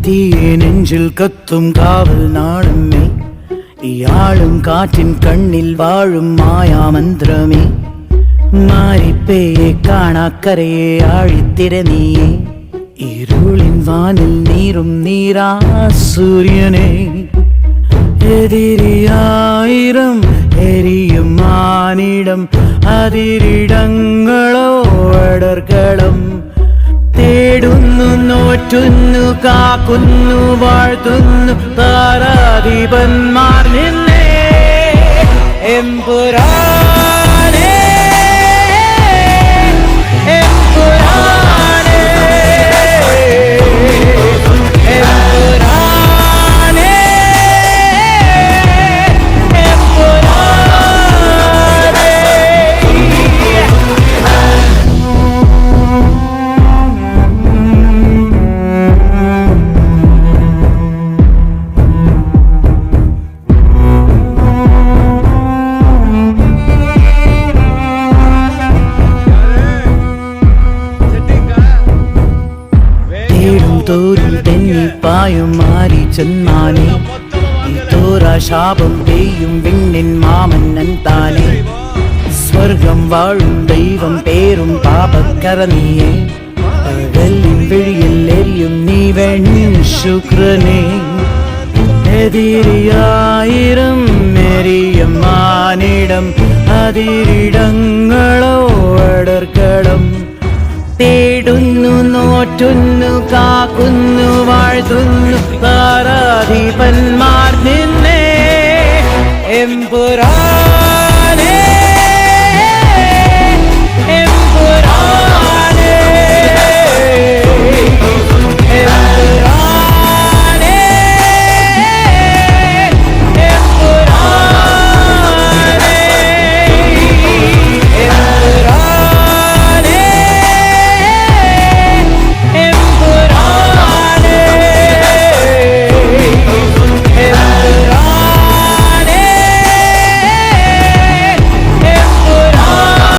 തീയെ നെഞ്ചിൽ കത്തും കാവൽ നാളമേ, ഇയാളും കാറ്റിൻ കണ്ണിൽ വാഴും മായാമന്ത്രമേ, മാരിപ്പേയെ കാണാക്കരയെ ആഴിത്തിര നീയെ, ഇരുളിൻ വാനിൽ നീറും നീരാ സൂര്യനെ, എതിരിയായിരം എരിയും മാനിടം, അതിരിടങ്ങളോ അടർക്കളം, തേടുന്നു നോറ്റുന്നു കാക്കുന്നു വാഴ്ത്തുന്നു താരാധിപന്മാർ നിന്നെ എമ്പുരാനേ എമ്പുരാനേ എമ്പുരാനേ തോരും തെന്നിപ്പായും മാറി ചെന്നാനേ, ഈ തോരാ ശാപം പെയ്യും വിണ്ണിൻ മാമന്നൻ താനേ, സ്വർഗം വാഴും ദൈവം പേരും പാപക്കര നീയേ, പകലിൻ വിഴിയിൽ എരിയും നീ വെണ്ണിൻ ശുക്രനേ, എതിരിയായിരം എരിയും മാനിടം, അതിരിടങ്ങളോ അടർക്കളം, തേടുന്നു നോറ്റുന്നു കാക്കുന്നു വാഴ്ത്തുന്നു താരാധിപന്മാർ